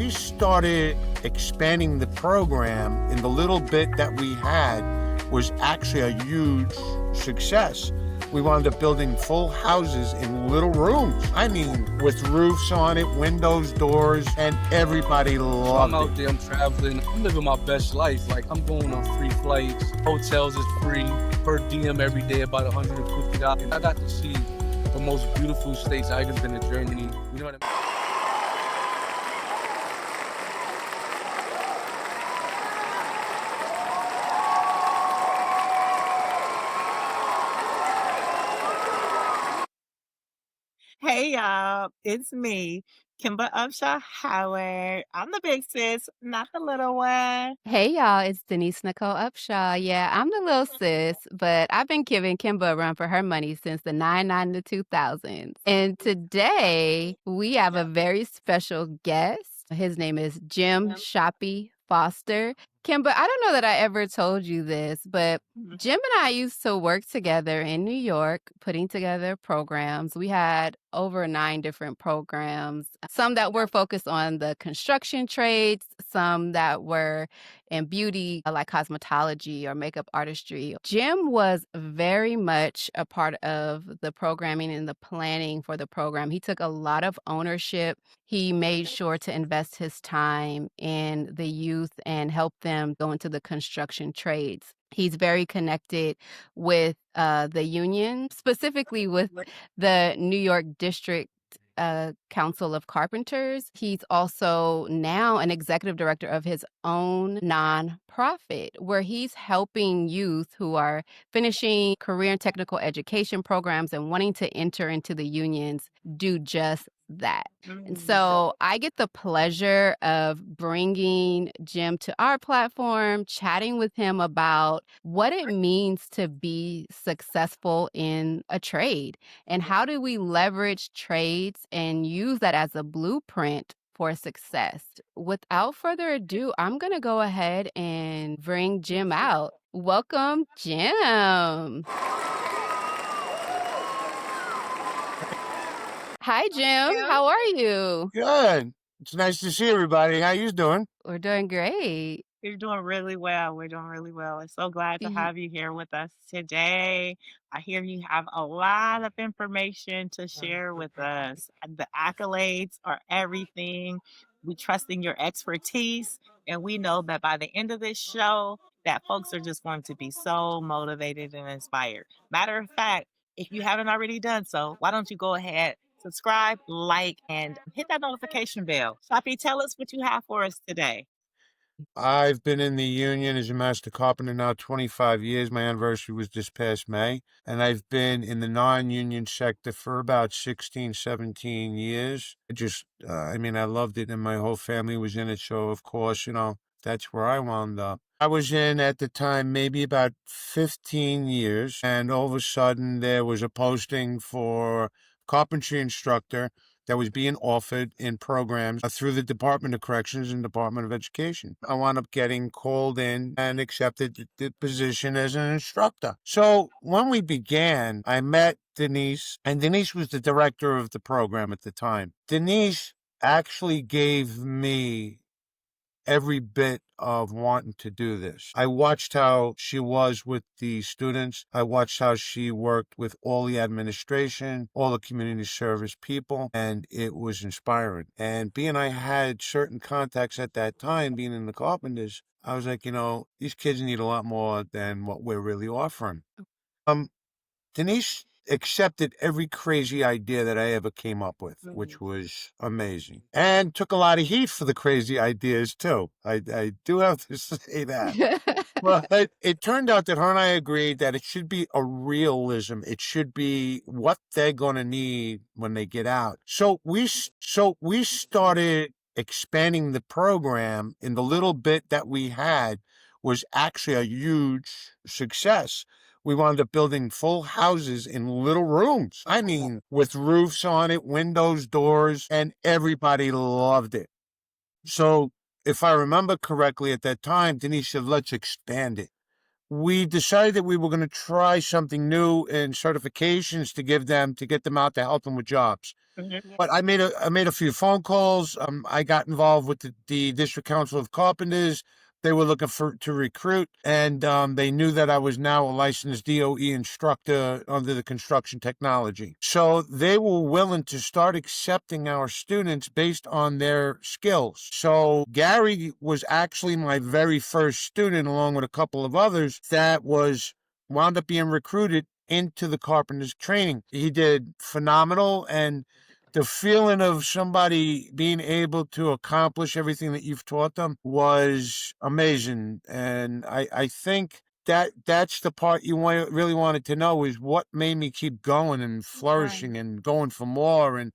we started expanding the program, and the little bit that we had was actually a huge success. We wound up building full houses in little rooms. I mean, with roofs on it, windows, doors, and everybody loved I'm out it. there, I'm traveling, I'm living my best life. Like, I'm going on free flights, hotels is free, per diem every day, about $150. And I got to see the most beautiful states. I even been to Germany. You know what I mean? Hey y'all, it's me, Kimber Upshaw Howard. I'm the big sis, not the little one. Hey y'all, it's Denise Nicole Upshaw. Yeah, I'm the little sis, but I've been giving Kimba a run for her money since the 99 to 2000s. And today we have a very special guest. His name is Jim Shoppy Foster. Kimba, I don't know that I ever told you this, but Jim and I used to work together in New York, putting together programs. We had over 9 different programs, some that were focused on the construction trades, some that were in beauty, like cosmetology or makeup artistry. Jim was very much a part of the programming and the planning for the program. He took a lot of ownership. He made sure to invest his time in the youth and help them go into the construction trades. He's very connected with the union, specifically with the New York District Council of Carpenters. He's also now an executive director of his own nonprofit where he's helping youth who are finishing career and technical education programs and wanting to enter into the unions do just that. And so I get the pleasure of bringing Jim to our platform, chatting with him about what it means to be successful in a trade and how do we leverage trades and use that as a blueprint for success. Without further ado, I'm going to go ahead and bring Jim out. Welcome, Jim. Hi, Jim. How are you? Good. It's nice to see everybody. How you doing? We're doing great. You're doing really well. We're doing really well. I'm so glad to have you here with us today. I hear you have a lot of information to share with us. The accolades are everything. We trust in your expertise, and we know that by the end of this show, that folks are just going to be so motivated and inspired. Matter of fact, if you haven't already done so, why don't you go ahead, subscribe, like, and hit that notification bell. Shoppy, tell us what you have for us today. I've been in the union as a master carpenter now 25 years. My anniversary was this past May. And I've been in the non-union sector for about 16, 17 years. I loved it and my whole family was in it. So, of course, that's where I wound up. I was in at the time maybe about 15 years. And all of a sudden there was a posting for carpentry instructor that was being offered in programs through the Department of Corrections and Department of Education. I wound up getting called in and accepted the position as an instructor. So when we began, I met Denise, and Denise was the director of the program at the time. Denise actually gave me every bit of wanting to do this. I watched how she was with the students. I watched how she worked with all the administration, all the community service people, and it was inspiring. And being I had certain contacts at that time, being in the carpenters, I was like, these kids need a lot more than what we're really offering. Denise accepted every crazy idea that I ever came up with, which was amazing. And took a lot of heat for the crazy ideas, too. I do have to say that. But it turned out that her and I agreed that it should be a realism. It should be what they're going to need when they get out. So we started expanding the program, and the little bit that we had was actually a huge success. We wound up building full houses in little rooms. I mean, with roofs on it, windows, doors, and everybody loved it. So if I remember correctly at that time, Denise said, let's expand it. We decided that we were going to try something new in certifications to get them out to help them with jobs. But I made a few phone calls. I got involved with the District Council of Carpenters. They were looking to recruit, and they knew that I was now a licensed DOE instructor under the construction technology. So they were willing to start accepting our students based on their skills. So Gary was actually my very first student, along with a couple of others that wound up being recruited into the carpenters training. He did phenomenal, and the feeling of somebody being able to accomplish everything that you've taught them was amazing. And I think that's the part you really wanted to know, is what made me keep going and flourishing and going for more. And,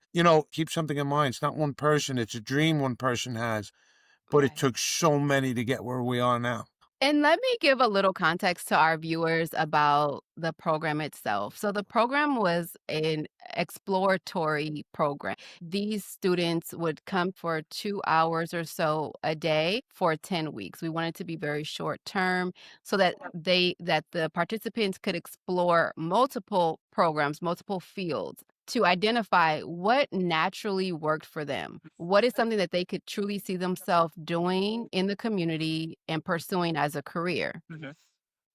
keep something in mind. It's not one person. It's a dream one person has, but it took so many to get where we are now. And let me give a little context to our viewers about the program itself. So the program was an exploratory program. These students would come for 2 hours or so a day for 10 weeks. We wanted to be very short term so that the participants could explore multiple programs, multiple fields, to identify what naturally worked for them. What is something that they could truly see themselves doing in the community and pursuing as a career?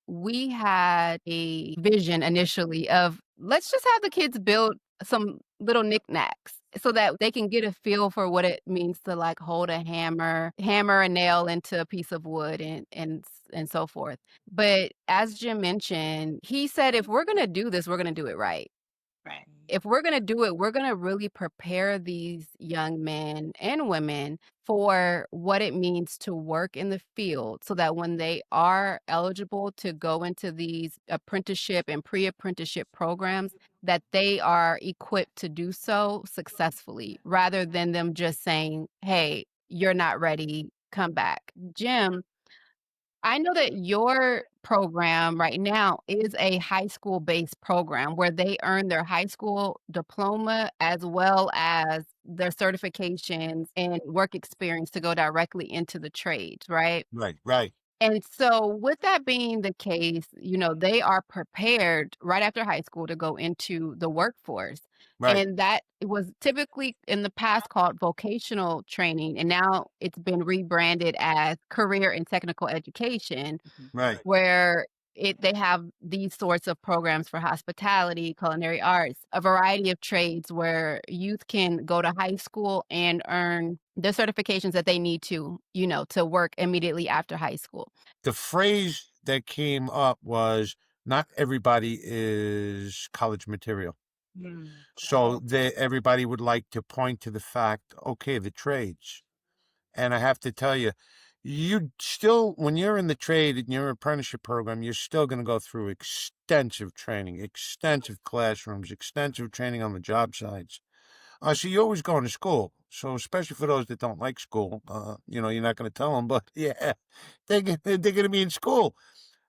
We had a vision initially of, let's just have the kids build some little knickknacks so that they can get a feel for what it means to like hold a hammer a nail into a piece of wood, and so forth. But as Jim mentioned, he said, if we're going to do this, we're going to do it right. Right. If we're going to do it, we're going to really prepare these young men and women for what it means to work in the field, so that when they are eligible to go into these apprenticeship and pre-apprenticeship programs, that they are equipped to do so successfully, rather than them just saying, hey, you're not ready, come back. Jim, I know that your program right now is a high school-based program where they earn their high school diploma as well as their certifications and work experience to go directly into the trades, right? Right. And so with that being the case, they are prepared right after high school to go into the workforce. Right. And that was typically in the past called vocational training. And now it's been rebranded as career and technical education, Right. where they have these sorts of programs for hospitality, culinary arts, a variety of trades where youth can go to high school and earn the certifications that they need to work immediately after high school. The phrase that came up was, not everybody is college material. So everybody would like to point to the fact, okay, the trades. And I have to tell you, you still, when you're in the trade in your apprenticeship program, you're still going to go through extensive training, extensive classrooms, extensive training on the job sites. So you're always going to school. So especially for those that don't like school, you're not going to tell them, but yeah, they're going to be in school.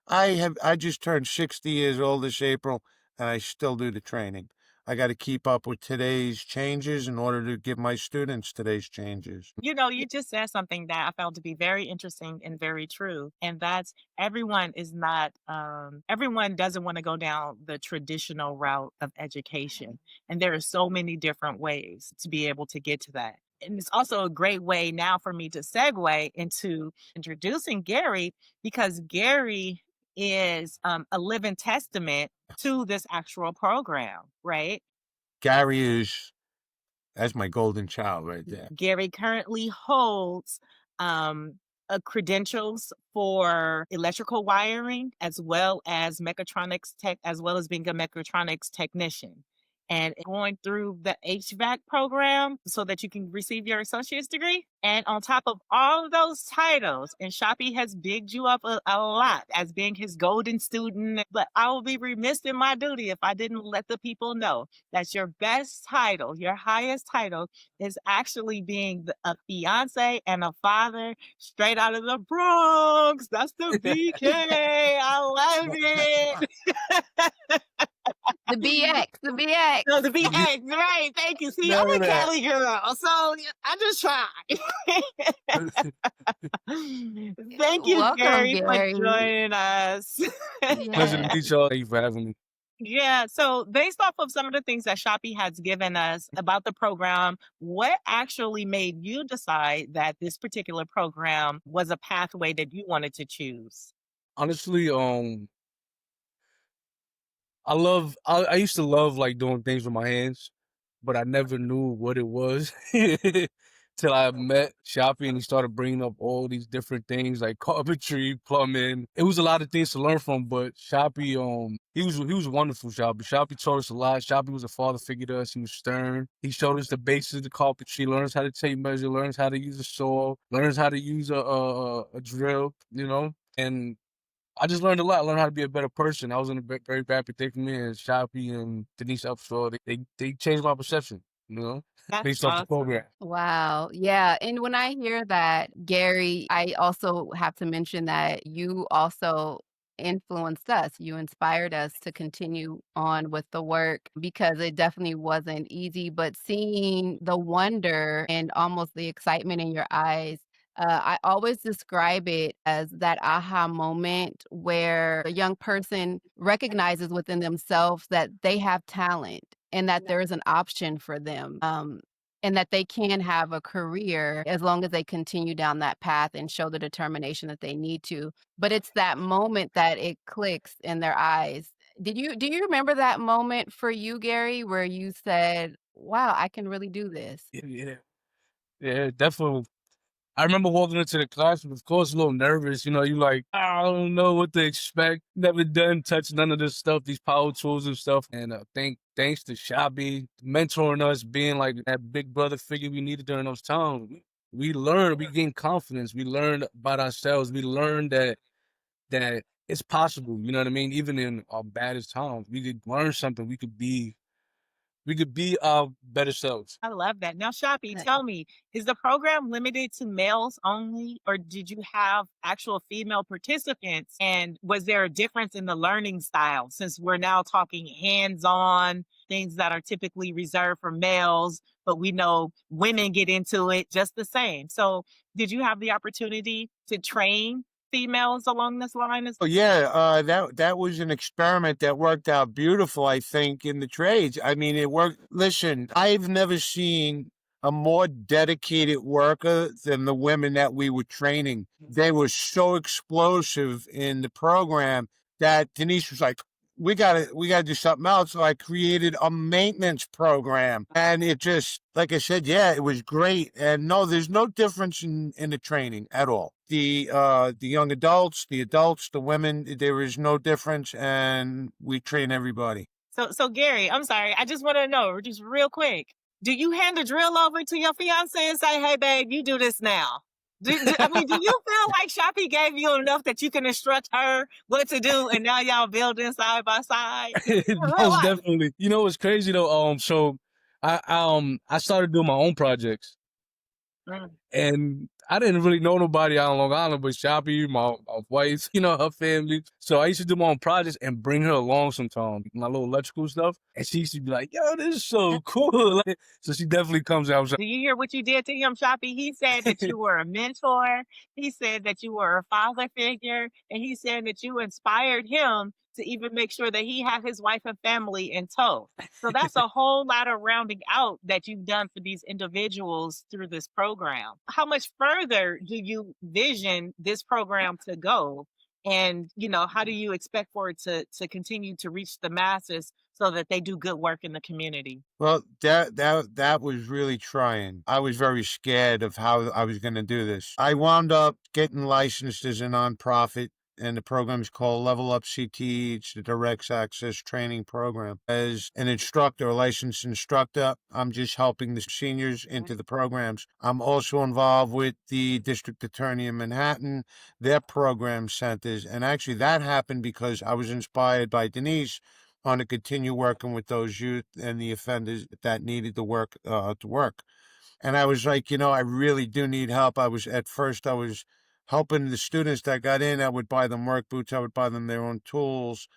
I just turned 60 years old this April, and I still do the training. I got to keep up with today's changes in order to give my students today's changes. You just said something that I found to be very interesting and very true. And that's, everyone doesn't want to go down the traditional route of education. And there are so many different ways to be able to get to that. And it's also a great way now for me to segue into introducing Gary, because Gary is a living testament to this actual program, right? Gary that's my golden child right there. Gary currently holds credentials for electrical wiring, as well as mechatronics tech, as well as being a mechatronics technician. And going through the HVAC program so that you can receive your associate's degree. And on top of all of those titles, and Shoppy has bigged you up a lot as being his golden student, but I will be remiss in my duty if I didn't let the people know that your best title, your highest title, is actually being a fiance and a father straight out of the Bronx. That's the BK. I love it. The BX. No, the BX, right. Thank you. See, I'm a Cali girl, so I just try. Thank you, Welcome, Gary, Gary. for joining us. Pleasure to meet y'all. Thank you for having me. Yeah. So, based off of some of the things that Shoppy has given us about the program, what actually made you decide that this particular program was a pathway that you wanted to choose? Honestly, I used to love like doing things with my hands, but I never knew what it was till I met Shoppy and he started bringing up all these different things like carpentry, plumbing. It was a lot of things to learn from, but Shoppy, he was wonderful. Shoppy taught us a lot. Shoppy was a father figure to us. He was stern. He showed us the basics of carpentry. Learns how to tape measure. Learns how to use a saw. Learns how to use a drill. And I just learned a lot. I learned how to be a better person. I was in a very bad predicament, and Shoppy and Denise Upshaw, they changed my perception, That's based off the awesome. program. Wow. Yeah. And when I hear that, Gary, I also have to mention that you also influenced us. You inspired us to continue on with the work because it definitely wasn't easy. But seeing the wonder and almost the excitement in your eyes, I always describe it as that aha moment where a young person recognizes within themselves that they have talent and that there is an option for them. And that they can have a career as long as they continue down that path and show the determination that they need to. But it's that moment that it clicks in their eyes. Do you remember that moment for you, Gary, where you said, "Wow, I can really do this"? Yeah, yeah, yeah, definitely. I remember walking into the classroom, of course, a little nervous. You like, I don't know what to expect. Never done touch none of this stuff, these power tools and stuff. And thanks to Shabby mentoring us, being like that big brother figure we needed during those times. We learned, we gained confidence. We learned about ourselves. We learned that it's possible. You know what I mean? Even in our baddest times, we could learn something. We could be our better selves. I love that. Now, Shoppy, tell me, is the program limited to males only, or did you have actual female participants? And was there a difference in the learning style since we're now talking hands on, things that are typically reserved for males, but we know women get into it just the same? So, did you have the opportunity to train females along this line as Oh yeah, that was an experiment that worked out beautiful, I think, in the trades. I mean, it worked. Listen, I've never seen a more dedicated worker than the women that we were training. They were so explosive in the program that Denise was like, we gotta do something else. So I created a maintenance program, and it just, like I said, yeah, it was great. And no, there's no difference in the training at all. The young adults, the adults, the women, there is no difference, and we train everybody. So Gary, I'm sorry. I just want to know, just real quick, do you hand the drill over to your fiance and say, "Hey, babe, you do this now"? I mean, do you feel like Shoppy gave you enough that you can instruct her what to do, and now y'all building side by side? In real Most life. definitely. What's crazy though? So I started doing my own projects. Mm. And I didn't really know nobody out on Long Island but Shoppy, my wife, her family. So I used to do my own projects and bring her along sometimes, my little electrical stuff. And she used to be like, yo, this is so cool. So she definitely comes out. Do you hear what you did to him, Shoppy? He said that you were a mentor. He said that you were a father figure. And he said that you inspired him to even make sure that he had his wife and family in tow. So that's a whole lot of rounding out that you've done for these individuals through this program. How much further do you vision this program to go? And, how do you expect for it to continue to reach the masses so that they do good work in the community? Well, that was really trying. I was very scared of how I was going to do this. I wound up getting licensed as a nonprofit, and the program's called Level Up CTE. It's the Direct Access Training Program. As an instructor, a licensed instructor, I'm just helping the seniors into the programs. I'm also involved with the district attorney in Manhattan, their program centers, and actually that happened because I was inspired by Denise on to continue working with those youth and the offenders that needed the work to work. And I was like, I really do need help. I was helping the students that got in. I would buy them work boots. I would buy them their own tools,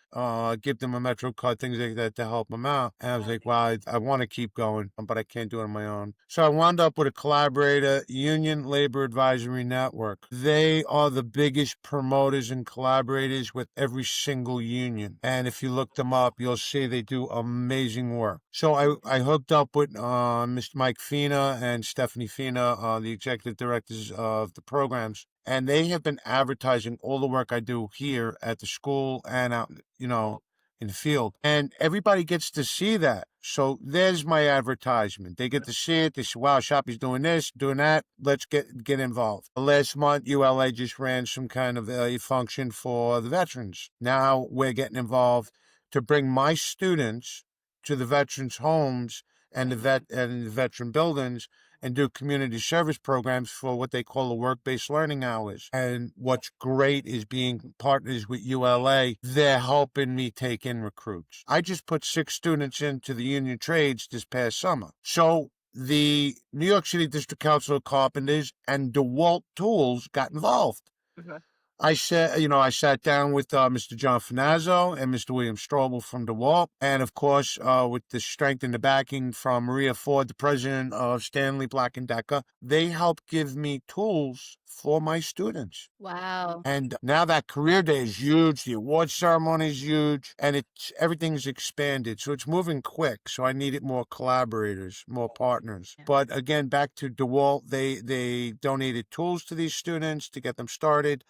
give them a Metro card, things like that to help them out. And I was like, wow, I want to keep going, but I can't do it on my own. So I wound up with a collaborator, Union Labor Advisory Network. They are the biggest promoters and collaborators with every single union. And if you look them up, you'll see they do amazing work. So I hooked up with Mr. Mike Fina and Stephanie Fina, the executive directors of the programs. And they have been advertising all the work I do here at the school and out, in the field. And everybody gets to see that. So there's my advertisement. They get to see it. They say, wow, Shoppy's doing this, doing that. Let's get involved. Last month, ULA just ran some kind of a function for the veterans. Now we're getting involved to bring my students to the veterans' homes and the veteran buildings and do community service programs for what they call the work-based learning hours. And what's great is being partners with ULA. They're helping me take in recruits. I just put 6 students into the union trades this past summer. So the New York City District Council of Carpenters and DeWalt Tools got involved. Okay. I sat down with Mr. John Finazzo and Mr. William Strobel from DeWalt, and of course, with the strength and the backing from Maria Ford, the president of Stanley Black & Decker, they helped give me tools for my students. Wow. And now that career day is huge, the award ceremony is huge, and everything's expanded. So it's moving quick. So I needed more collaborators, more partners. But again, back to DeWalt, they donated tools to these students to get them started.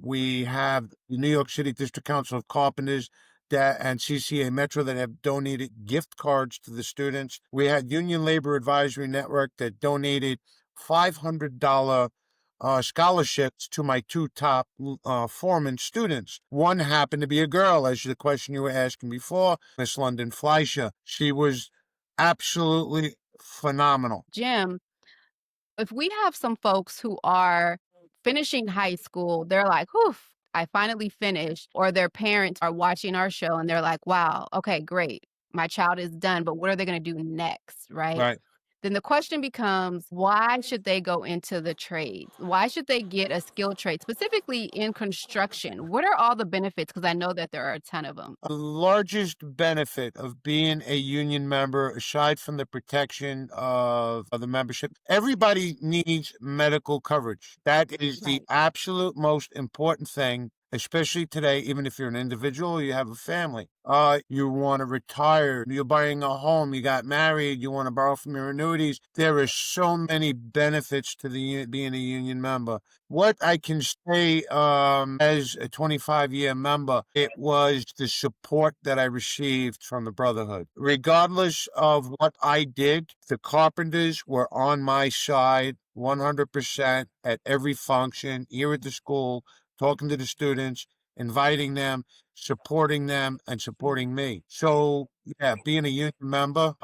We have the New York City District Council of Carpenters and CCA Metro that have donated gift cards to the students. We had Union Labor Advisory Network that donated $500 scholarships to my 2 top foreman students. One happened to be a girl, as the question you were asking before, Miss London Fleischer. She was absolutely phenomenal. Jim, if we have some folks who are finishing high school, they're like, whew, I finally finished, or their parents are watching our show and they're like, wow, okay, great. My child is done, but what are they going to do next, right? Right. Then the question becomes, why should they go into the trades? Why should they get a skill trade, specifically in construction? What are all the benefits? Because I know that there are a ton of them. The largest benefit of being a union member, aside from the protection of the membership, everybody needs medical coverage. That is the absolute most important thing, especially today, even if you're an individual or you have a family. You want to retire, you're buying a home, you got married, you want to borrow from your annuities. There are so many benefits to being a union member. What I can say as a 25-year member, it was the support that I received from the Brotherhood. Regardless of what I did, the carpenters were on my side 100% at every function here at the school, talking to the students, inviting them, supporting them, and supporting me. So, yeah, being a union member,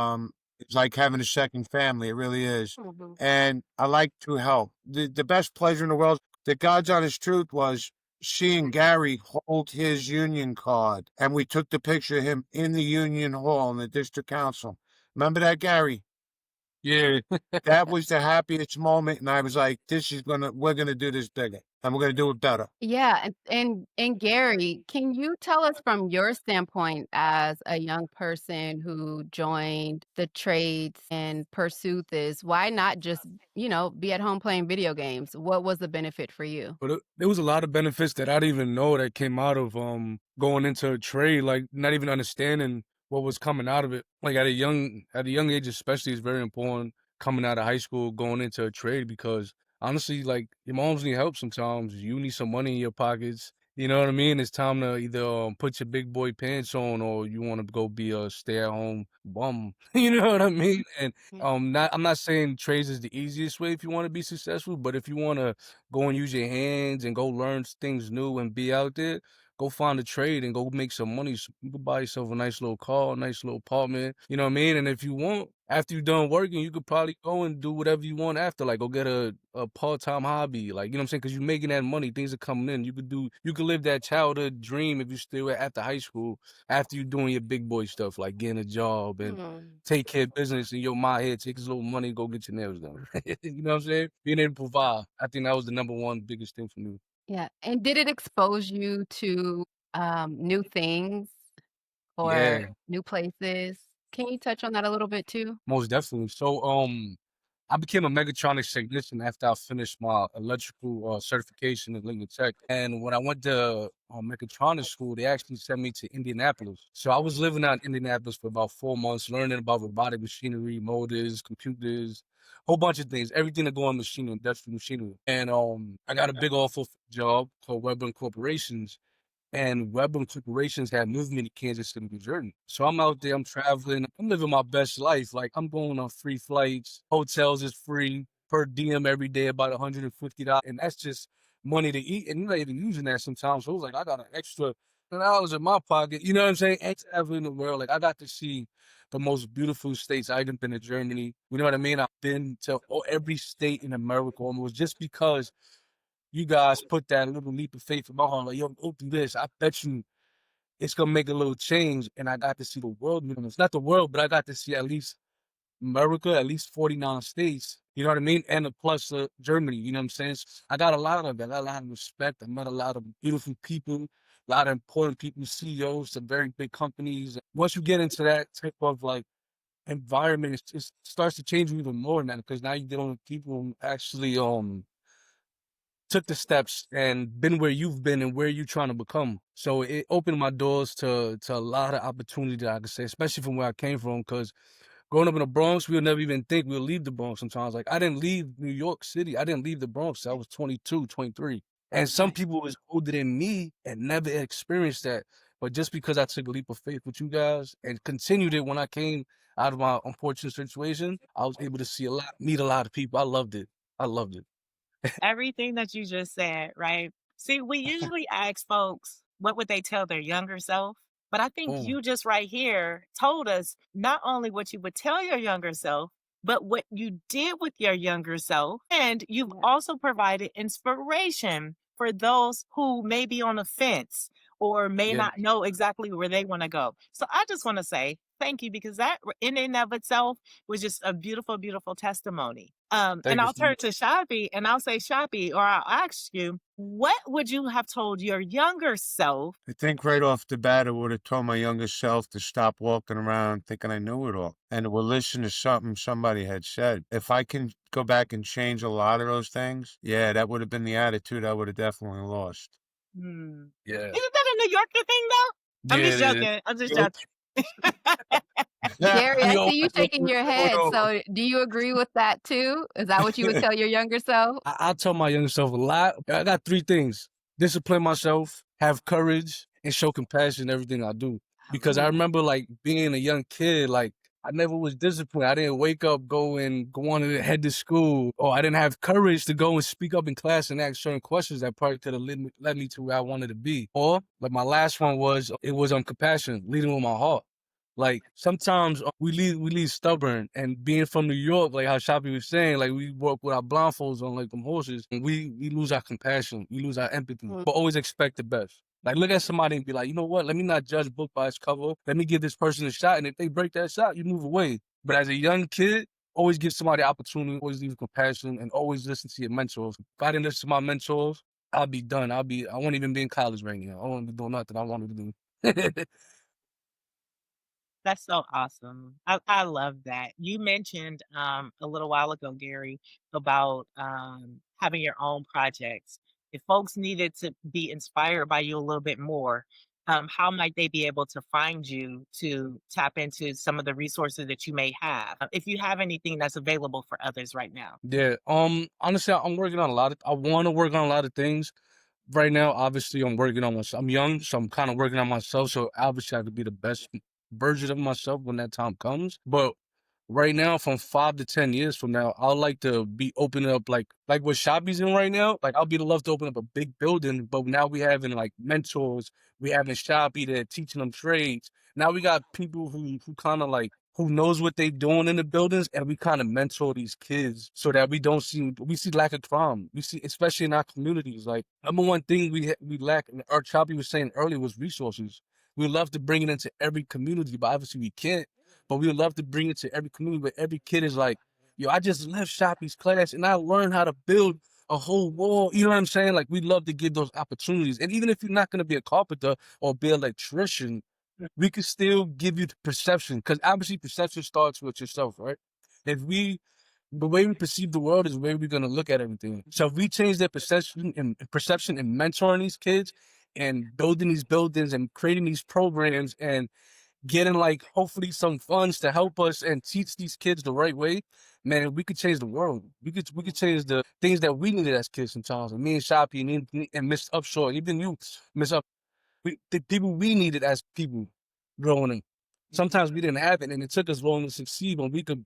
it's like having a second family. It really is. Mhm. And I like to help. The best pleasure in the world, the God's honest truth, was seeing Gary hold his union card. And we took the picture of him in the union hall in the district council. Remember that, Gary? Yeah. That was the happiest moment. And I was like, we're going to do this bigger and we're going to do it better. Yeah, and Gary, can you tell us from your standpoint as a young person who joined the trades and pursued this, why not just, be at home playing video games? What was the benefit for you? But there was a lot of benefits that I didn't even know that came out of going into a trade, like not even understanding what was coming out of it. Like at a young age especially, it's very important coming out of high school, going into a trade, because honestly, like, your moms need help sometimes. You need some money in your pockets. You know what I mean? It's time to either put your big boy pants on, or you want to go be a stay-at-home bum. You know what I mean? And I'm not saying trades is the easiest way if you want to be successful, but if you want to go and use your hands and go learn things new and be out there, go find a trade and go make some money. So you can buy yourself a nice little car, a nice little apartment. You know what I mean? And if you want, after you're done working, you could probably go and do whatever you want after, like go get a part-time hobby, like, you know what I'm saying? Because you're making that money, things are coming in. You could live that childhood dream if you're still after high school, after you're doing your big boy stuff, like getting a job and take care of business, and your my head takes a little money, go get your nails done. You know what I'm saying? Being able to provide. I think that was the number one biggest thing for me. Yeah, and did it expose you to, new things or Yeah, new places? Can you touch on that a little bit too? most definitely. So, I became a mechatronics technician after I finished my electrical certification at Lincoln Tech. And when I went to mechatronics school, they actually sent me to Indianapolis. So I was living out in Indianapolis for about 4 months, learning about robotic machinery, motors, computers, whole bunch of things, everything that go on machinery, industrial machinery. And I got a big offer job called Weber Corporations. And Webber Corporations had moved me to Kansas City, Missouri. So I'm out there, I'm traveling, I'm living my best life. Like I'm going on free flights, hotels is free, per diem every day, about $150. And that's just money to eat. And you're not even using that sometimes. So it was like, I got an extra $10 in my pocket. You know what I'm saying? Ex ever in the world. Like I got to see the most beautiful states. I even been to Germany. You know what I mean? I've been to every state in America almost just because you guys put that little leap of faith in my heart, like, yo, go do this. I bet you it's gonna make a little change. And I got to see the world. You know, it's not the world, but I got to see at least America, at least 49 states. You know what I mean? And plus Germany, you know what I'm saying? I got a lot of it. I got a lot of respect. I met a lot of beautiful people, a lot of important people, CEOs, some very big companies. Once you get into that type of like environment, it starts to change you even more, man, because now you're dealing with people who actually took the steps and been where you've been and where you're trying to become. So it opened my doors to a lot of opportunity that I could say, especially from where I came from. Because growing up in the Bronx, we'll never even think we'll leave the Bronx sometimes. Like I didn't leave New York City. I didn't leave the Bronx. I was 22, 23. And some people was older than me and never experienced that. But just because I took a leap of faith with you guys and continued it when I came out of my unfortunate situation, I was able to see a lot, meet a lot of people. I loved it. I loved it. Everything that you just said, right? See, we usually ask folks what would they tell their younger self, but I think Oh, you just right here told us not only what you would tell your younger self, but what you did with your younger self. And you've Yeah. also provided inspiration for those who may be on the fence or may yeah. not know exactly where they want to go. So I just want to say thank you because that in and of itself was just a beautiful, beautiful testimony. And Thank you I'll so much. turn to Shoppy and I'll say, Shoppy, or I'll ask you, what would you have told your younger self? I think right off the bat, I would have told my younger self to stop walking around thinking I knew it all and will listen to something somebody had said. If I can go back and change a lot of those things, yeah, that would have been the attitude I would have definitely lost. Hmm. Yeah. Isn't that a New Yorker thing, though? I'm Yeah, just it is. joking. I'm just Yo, joking. Gary, I we all see you shaking your hold head, on. so do you agree with that too? Is that what you would tell your younger self? I tell my younger self a lot. I got three things: discipline myself, have courage, and show compassion in everything I do. Because I Ooh. remember like being a young kid, like I never was disciplined. I didn't wake up, go on and head to school, or I didn't have courage to go and speak up in class and ask certain questions that probably could have led me to where I wanted to be. Or like my last one was it was compassion, leading with my heart. Like sometimes we leave stubborn, and being from New York, like how Shoppy was saying, like we walk with our blindfolds on like them horses, and we lose our compassion, we lose our empathy, Mm. but always expect the best. Like look at somebody and be like, you know what? Let me not judge book by its cover. Let me give this person a shot, and if they break that shot, you move away. But as a young kid, always give somebody opportunity, always leave compassion, and always listen to your mentors. If I didn't listen to my mentors, I'll be done. I won't even be in college right now. I won't be doing nothing I wanted to do. That's so awesome. I love that. You mentioned a little while ago, Gary, about having your own projects. If folks needed to be inspired by you a little bit more, how might they be able to find you to tap into some of the resources that you may have? If you have anything that's available for others right now. Yeah. Honestly, I'm working on a lot of. I want to work on a lot of things. Right now, obviously, I'm working on myself. I'm young, so I'm kind of working on myself. So obviously, I have to be the best version of myself when that time comes. But right now, from 5 to 10 years from now, I'd like to be opening up like what Shoppy's in right now. Like I'll be the love to open up a big building. But now we having like mentors. We having Shoppy that teaching them trades. Now we got people who kind of like who knows what they doing in the buildings, and we kind of mentor these kids so that we see lack of crime. We see, especially in our communities, like number one thing we lack, and our Shoppy was saying earlier, was resources. We love to bring it into every community, but obviously we can't. But we would love to bring it to every community where every kid is like, yo, I just left Shoppy's class and I learned how to build a whole wall. You know what I'm saying? Like, we love to give those opportunities. And even if you're not going to be a carpenter or be an electrician, we could still give you the perception, because obviously perception starts with yourself, right? The way we perceive the world is the way we're going to look at everything. So if we change their perception and mentoring these kids and building these buildings and creating these programs and getting like hopefully some funds to help us and teach these kids the right way, man, we could change the world. We could change the things that we needed as kids sometimes. And me and Shoppy and Miss Upshaw, even you, Miss Up, the people we needed as people growing up. Sometimes we didn't have it, and it took us long to succeed, but we could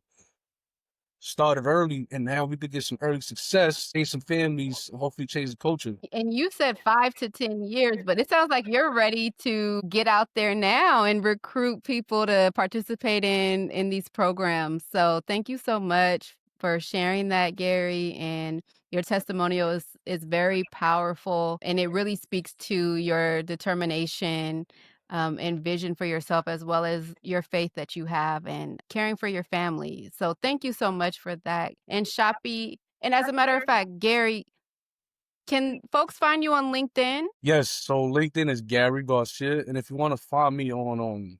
start it early, and now we could get some early success, save some families, and hopefully change the culture. And you said 5 to 10 years, but it sounds like you're ready to get out there now and recruit people to participate in these programs. So thank you so much for sharing that, Gary. And your testimonial is very powerful, and it really speaks to your determination and vision for yourself, as well as your faith that you have and caring for your family. So thank you so much for that. And Shoppy, and as a matter of fact, Gary, can folks find you on LinkedIn? Yes, so LinkedIn is Gary Garcia, and if you want to find me on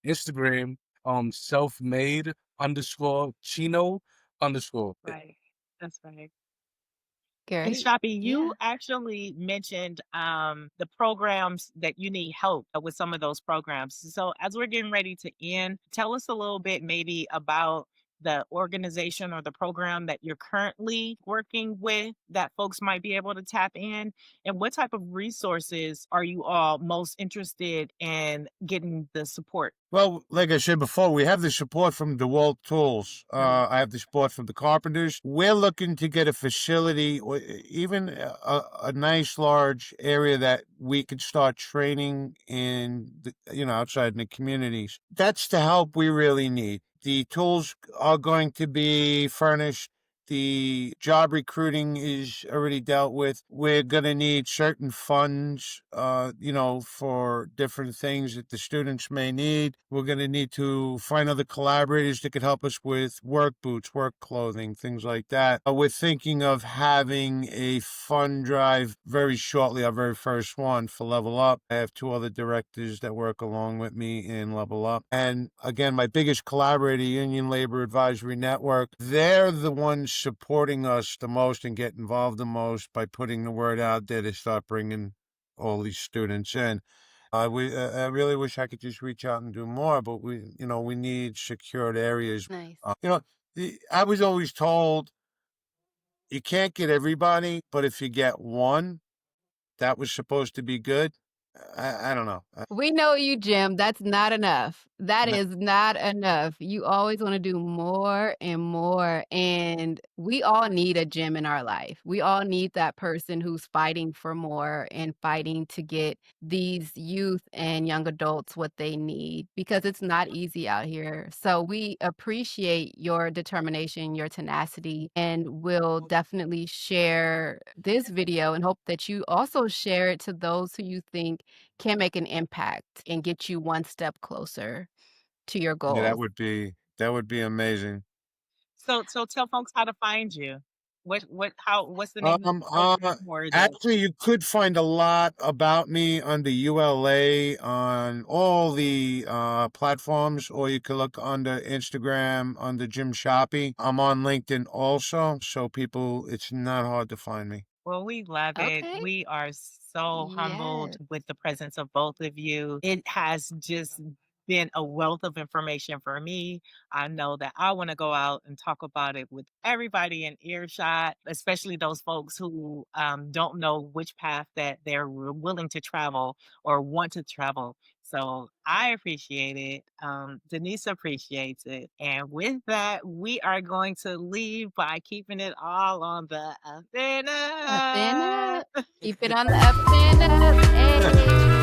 Instagram, selfmade _ chino _ Right. That's right. And Gary? Shoppy, Yeah. you actually mentioned the programs that you need help with some of those programs. So as we're getting ready to end, tell us a little bit maybe about the organization or the program that you're currently working with that folks might be able to tap in, and what type of resources are you all most interested in getting the support? Well, like I said before, we have the support from DeWalt Tools. Right. I have the support from the carpenters. We're looking to get a facility, or even a nice large area that we could start training in, outside in the communities. That's the help we really need. The tools are going to be furnished. The job recruiting is already dealt with. We're going to need certain funds, for different things that the students may need. We're going to need to find other collaborators that could help us with work boots, work clothing, things like that. We're thinking of having a fund drive very shortly, our very first one for Level Up. I have 2 other directors that work along with me in Level Up. And again, my biggest collaborator, Union Labor Advisory Network, they're the ones supporting us the most and get involved the most by putting the word out there to start bringing all these students in. I really wish I could just reach out and do more, but we need secured areas. Nice. I was always told you can't get everybody, but if you get one, that was supposed to be good. I don't know. We know you, Jim. That's not enough. That No. is not enough. You always want to do more and more. And we all need a Jim in our life. We all need that person who's fighting for more and fighting to get these youth and young adults what they need, because it's not easy out here. So we appreciate your determination, your tenacity, and we'll definitely share this video and hope that you also share it to those who you think can make an impact and get you one step closer to your Yeah, goals. that would be amazing. So tell folks how to find you. What's the name of the program or the Actually, you could find a lot about me under ULA on all the platforms, or you could look under Instagram under Jim Shoppy. I'm on LinkedIn also, so it's not hard to find me. Well, we love it. Okay. We are so humbled Yes. with the presence of both of you. It has just been a wealth of information for me. I know that I want to go out and talk about it with everybody in earshot, especially those folks who don't know which path that they're willing to travel or want to travel. So I appreciate it. Denise appreciates it. And with that, we are going to leave by keeping it all on the up and Up and up. up. Keep it on the up and up. Hey.